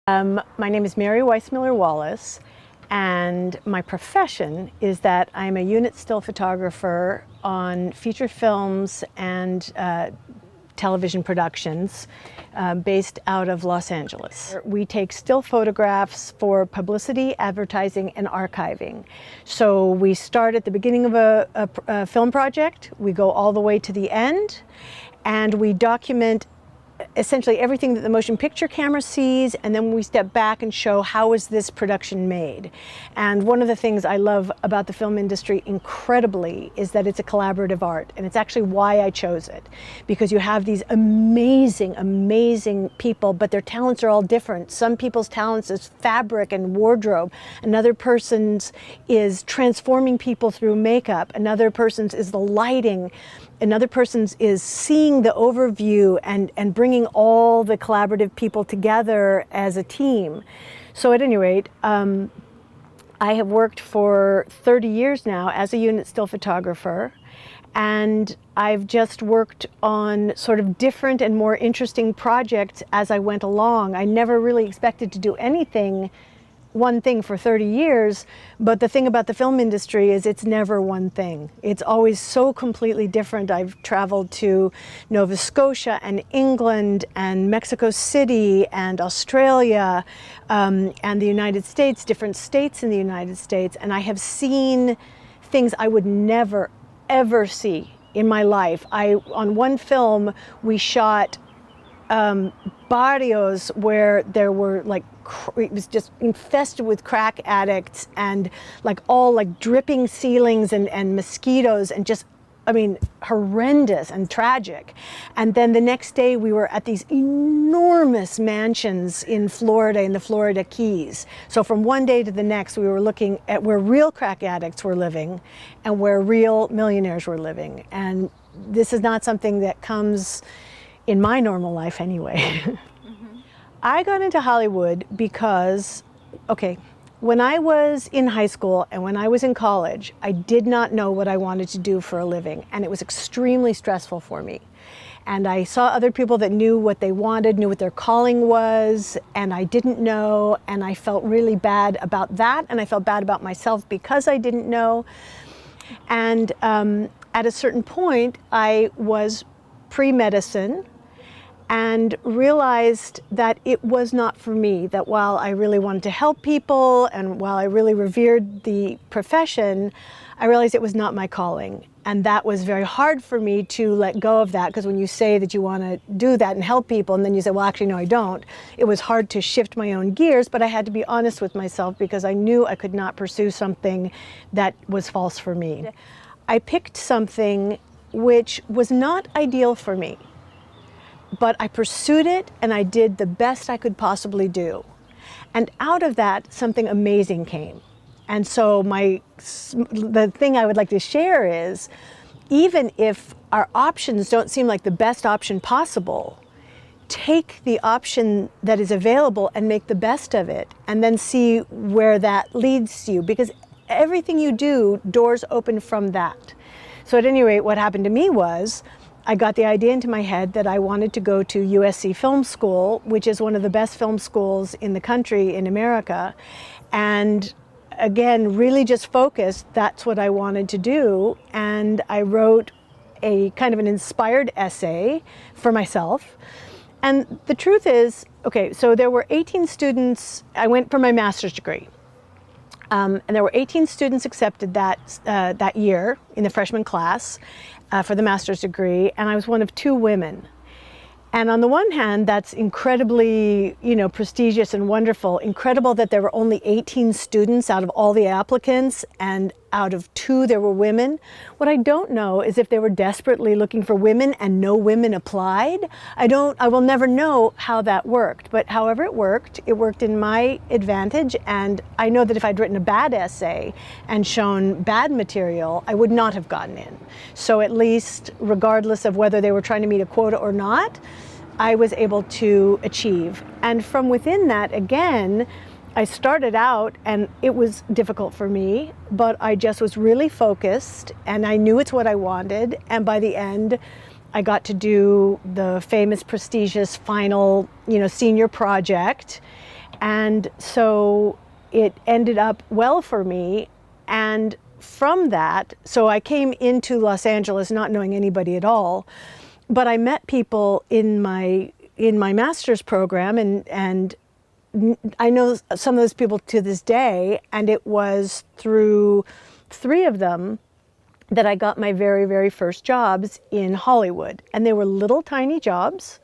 My name is Merie Weismiller Wallace, and my profession is that I'm a unit still photographer on feature films and television productions based out of Los Angeles. We take still photographs for publicity, advertising, and archiving. So we start at the beginning of a film project, we go all the way to the end, and we document essentially everything that the motion picture camera sees, and then we step back and show how is this production made. And one of the things I love about the film industry incredibly is that it's a collaborative art, and it's actually why I chose it, because you have these amazing people, but their talents are all different. Some people's talents is fabric and wardrobe, another person's is transforming people through makeup, another person's is the lighting, another person's is seeing the overview and bringing all the collaborative people together as a team. So at any rate, I have worked for 30 years now as a unit still photographer, and I've just worked on sort of different and more interesting projects as I went along. I never really expected to do one thing for 30 years, but the thing about the film industry is it's never one thing. It's always so completely different. I've traveled to Nova Scotia and England and Mexico City and Australia and the United States, different states in the United States, and I have seen things I would never, ever see in my life. On one film, we shot barrios where there were it was just infested with crack addicts and all dripping ceilings and mosquitoes and just, I mean, horrendous and tragic. And then the next day we were at these enormous mansions in Florida, in the Florida Keys. So from one day to the next we were looking at where real crack addicts were living and where real millionaires were living. And this is not something that comes in my normal life anyway. I got into Hollywood because, when I was in high school and when I was in college, I did not know what I wanted to do for a living, and it was extremely stressful for me. And I saw other people that knew what they wanted, knew what their calling was, and I didn't know, and I felt really bad about that, and I felt bad about myself because I didn't know. And at a certain point, I was pre-medicine and realized that it was not for me, that while I really wanted to help people and while I really revered the profession, I realized it was not my calling. And that was very hard for me to let go of that, because when you say that you want to do that and help people and then you say, well, actually, no, I don't, it was hard to shift my own gears, but I had to be honest with myself because I knew I could not pursue something that was false for me. I picked something which was not ideal for me, but I pursued it and I did the best I could possibly do. And out of that, something amazing came. And so the thing I would like to share is, even if our options don't seem like the best option possible, take the option that is available and make the best of it, and then see where that leads you, because everything you do, doors open from that. So at any rate, what happened to me was, I got the idea into my head that I wanted to go to USC Film School, which is one of the best film schools in the country, in America. And again, really just focused, that's what I wanted to do. And I wrote a kind of an inspired essay for myself. And the truth is, so there were 18 students. I went for my master's degree. And there were 18 students accepted that year in the freshman class for the master's degree, and I was one of 2 women. And on the one hand, that's incredibly, prestigious and wonderful. Incredible that there were only 18 students out of all the applicants, and out of 2 there were women. What I don't know is if they were desperately looking for women and no women applied. I will never know how that worked, but however it worked in my advantage. And I know that if I'd written a bad essay and shown bad material, I would not have gotten in. So at least, regardless of whether they were trying to meet a quota or not, I was able to achieve. And from within that, again, I started out and it was difficult for me, but I just was really focused and I knew it's what I wanted. And by the end, I got to do the famous, prestigious final, senior project. And so it ended up well for me. And from that, so I came into Los Angeles not knowing anybody at all, but I met people in my master's program, and I know some of those people to this day, and it was through 3 of them that I got my very, very first jobs in Hollywood. And they were little tiny jobs,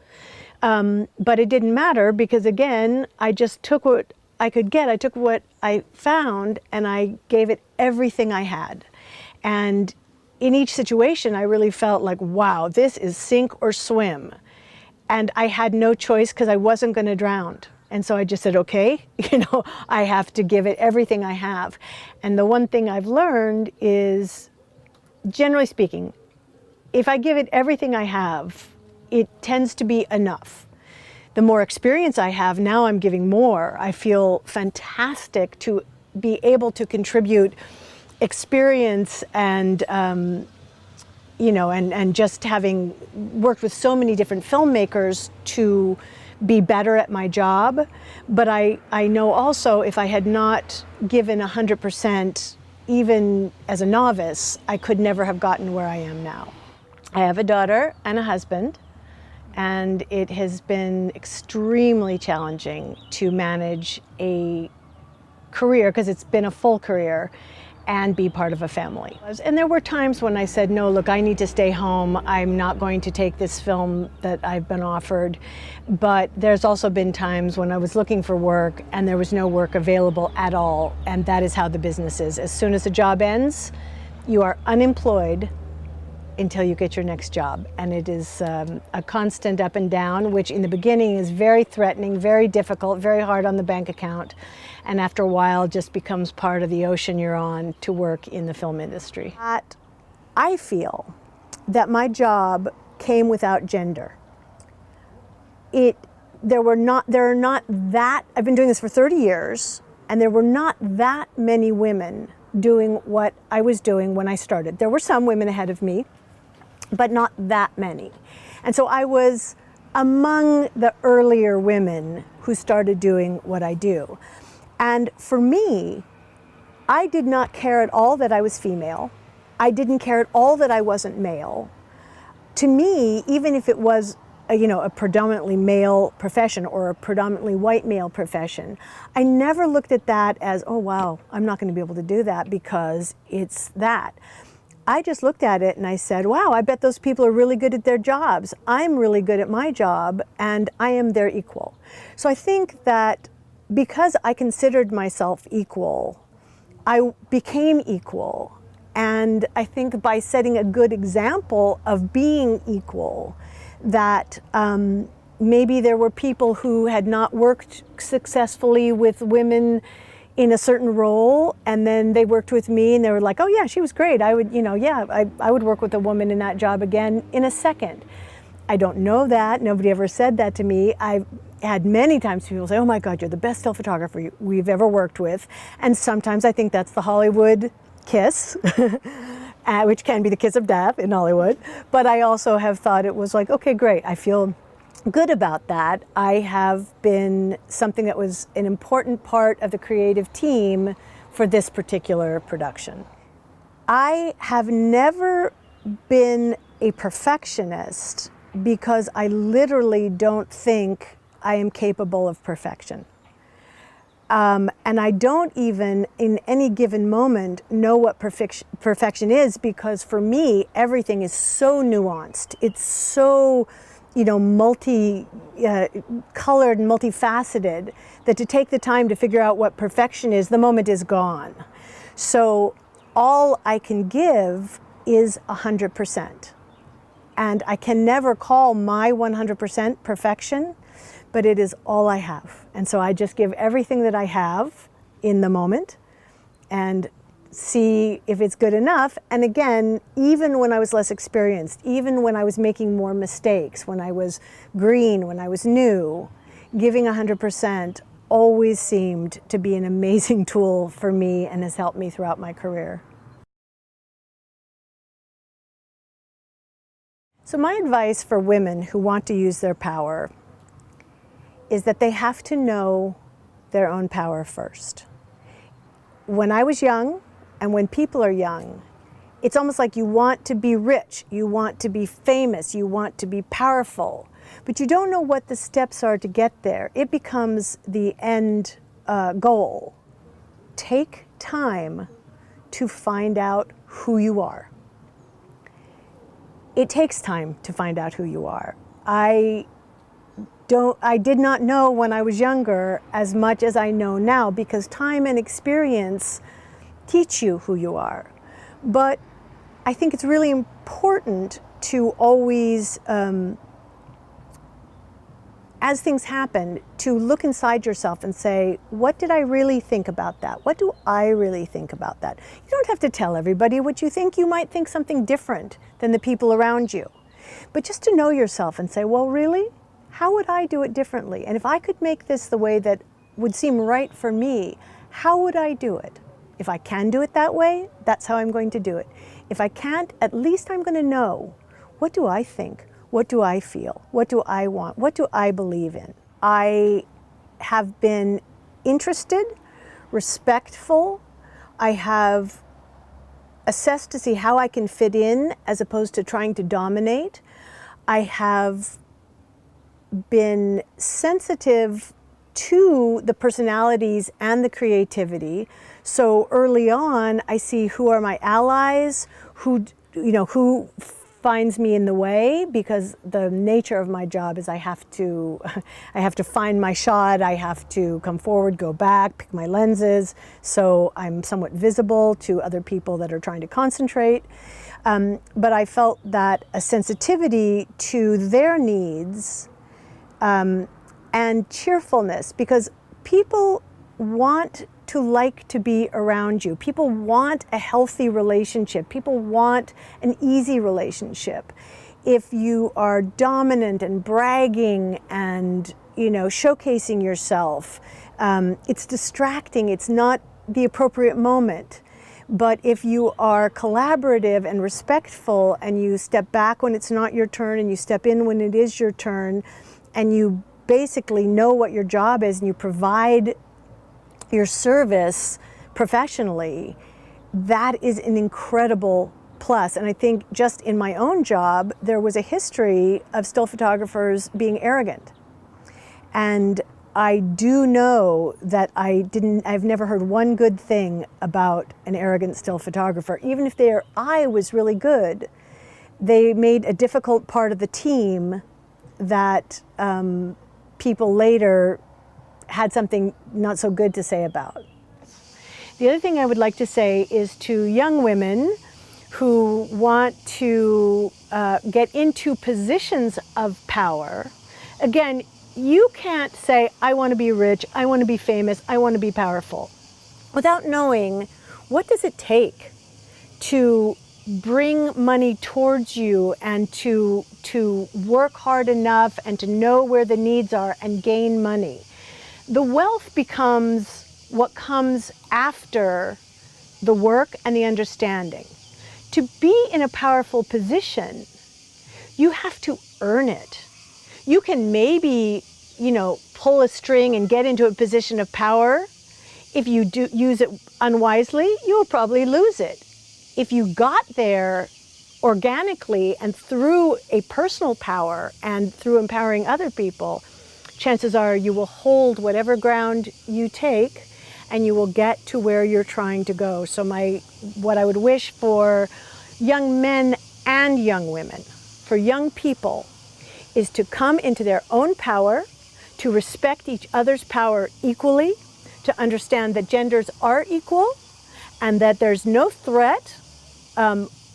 but it didn't matter because, again, I just took what I could get. I took what I found and I gave it everything I had. And in each situation, I really felt like, wow, this is sink or swim. And I had no choice because I wasn't going to drown. And so I just said, okay, I have to give it everything I have. And the one thing I've learned is, generally speaking, if I give it everything I have, it tends to be enough. The more experience I have, now I'm giving more. I feel fantastic to be able to contribute experience and, and just having worked with so many different filmmakers to be better at my job. But I know also if I had not given 100%, even as a novice, I could never have gotten where I am now. I have a daughter and a husband, and it has been extremely challenging to manage a career, because it's been a full career, and be part of a family. And there were times when I said, no, look, I need to stay home. I'm not going to take this film that I've been offered. But there's also been times when I was looking for work and there was no work available at all. And that is how the business is. As soon as a job ends, you are unemployed until you get your next job. And it is a constant up and down, which in the beginning is very threatening, very difficult, very hard on the bank account. And after a while just becomes part of the ocean you're on to work in the film industry. I feel that my job came without gender. I've been doing this for 30 years, and there were not that many women doing what I was doing when I started. There were some women ahead of me, but not that many. And so I was among the earlier women who started doing what I do. And for me, I did not care at all that I was female. I didn't care at all that I wasn't male. To me, even if it was a predominantly male profession or a predominantly white male profession, I never looked at that as, oh wow, I'm not going to be able to do that because it's that. I just looked at it and I said, wow, I bet those people are really good at their jobs. I'm really good at my job, and I am their equal. So I think that because I considered myself equal, I became equal. And I think by setting a good example of being equal, that maybe there were people who had not worked successfully with women in a certain role, and then they worked with me and they were like, oh yeah, she was great. I would, I would work with a woman in that job again in a second. I don't know that. Nobody ever said that to me. I've had many times people say, oh my God, you're the best still photographer we've ever worked with. And sometimes I think that's the Hollywood kiss, which can be the kiss of death in Hollywood. But I also have thought it was like, okay, great. I feel good about that. I have been something that was an important part of the creative team for this particular production. I have never been a perfectionist because I literally don't think I am capable of perfection. And I don't even, in any given moment, know what perfection is, because for me, everything is so nuanced. It's so, multi-colored and multifaceted, that to take the time to figure out what perfection is, the moment is gone. So all I can give is 100%. And I can never call my 100% perfection, but it is all I have. And so I just give everything that I have in the moment and see if it's good enough. And again, even when I was less experienced, even when I was making more mistakes, when I was green, when I was new, giving 100% always seemed to be an amazing tool for me and has helped me throughout my career. So my advice for women who want to use their power is that they have to know their own power first. When I was young, and when people are young, it's almost like you want to be rich, you want to be famous, you want to be powerful, but you don't know what the steps are to get there. It becomes the end goal. Take time to find out who you are. It takes time to find out who you are. I did not know when I was younger as much as I know now, because time and experience teach you who you are. But I think it's really important to always, as things happen, to look inside yourself and say, what did I really think about that? What do I really think about that? You don't have to tell everybody what you think. You might think something different than the people around you. But just to know yourself and say, well, really? How would I do it differently? And if I could make this the way that would seem right for me, how would I do it? If I can do it that way, that's how I'm going to do it. If I can't, at least I'm going to know, what do I think? What do I feel? What do I want? What do I believe in? I have been interested, respectful. I have assessed to see how I can fit in as opposed to trying to dominate. I have been sensitive to the personalities and the creativity. So early on, I see who are my allies, who finds me in the way, because the nature of my job is I have to find my shot, I have to come forward, go back, pick my lenses, so I'm somewhat visible to other people that are trying to concentrate. But I felt that a sensitivity to their needs and cheerfulness, because people want to like to be around you. People want a healthy relationship. People want an easy relationship. If you are dominant and bragging and, showcasing yourself, it's distracting. It's not the appropriate moment. But if you are collaborative and respectful, and you step back when it's not your turn and you step in when it is your turn, and you basically know what your job is and you provide your service professionally, that is an incredible plus. And I think just in my own job, there was a history of still photographers being arrogant. And I do know that I've never heard one good thing about an arrogant still photographer. Even if their eye was really good, they made a difficult part of the team that people later had something not so good to say about. The other thing I would like to say is to young women who want to get into positions of power. Again, you can't say, I want to be rich, I want to be famous, I want to be powerful, without knowing what does it take to bring money towards you and to work hard enough and to know where the needs are and gain money. The wealth becomes what comes after the work and the understanding. To be in a powerful position, you have to earn it. You can maybe, pull a string and get into a position of power. If you do use it unwisely, you will probably lose it. If you got there organically and through a personal power and through empowering other people, chances are you will hold whatever ground you take and you will get to where you're trying to go. So what I would wish for young men and young women, for young people, is to come into their own power, to respect each other's power equally, to understand that genders are equal and that there's no threat.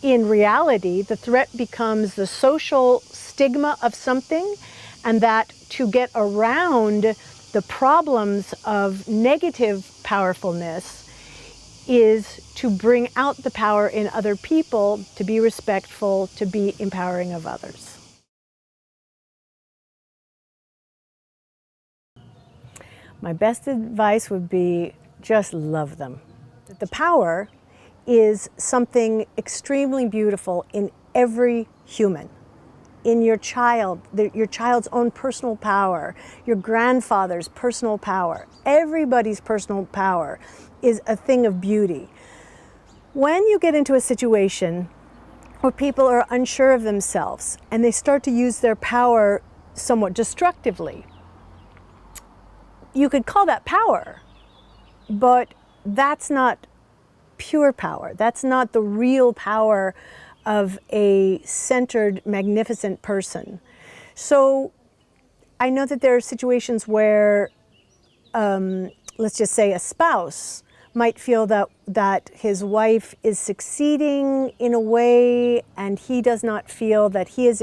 In reality, the threat becomes the social stigma of something, and that to get around the problems of negative powerfulness is to bring out the power in other people, to be respectful, to be empowering of others. My best advice would be just love them. The power is something extremely beautiful in every human. in your child, your child's own personal power, your grandfather's personal power, everybody's personal power is a thing of beauty. When you get into a situation where people are unsure of themselves and they start to use their power somewhat destructively, you could call that power, but that's not pure power. That's not the real power of a centered, magnificent person. So I know that there are situations where, let's just say a spouse might feel that his wife is succeeding in a way and he does not feel that he is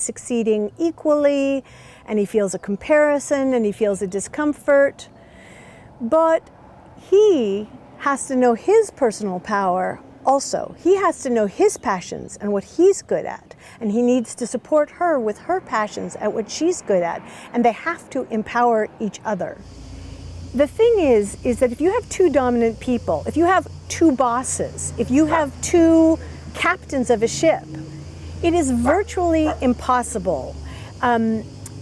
succeeding equally, and he feels a comparison and he feels a discomfort. But he has to know his personal power also. He has to know his passions and what he's good at, and he needs to support her with her passions at what she's good at, and they have to empower each other. The thing is that if you have two dominant people, if you have two bosses, if you have two captains of a ship, it is virtually impossible.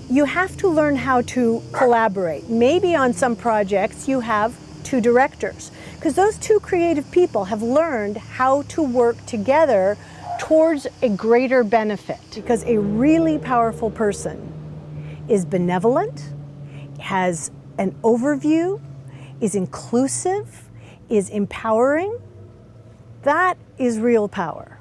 You have to learn how to collaborate. Maybe on some projects you have two directors, because those two creative people have learned how to work together towards a greater benefit. Because a really powerful person is benevolent, has an overview, is inclusive, is empowering. That is real power.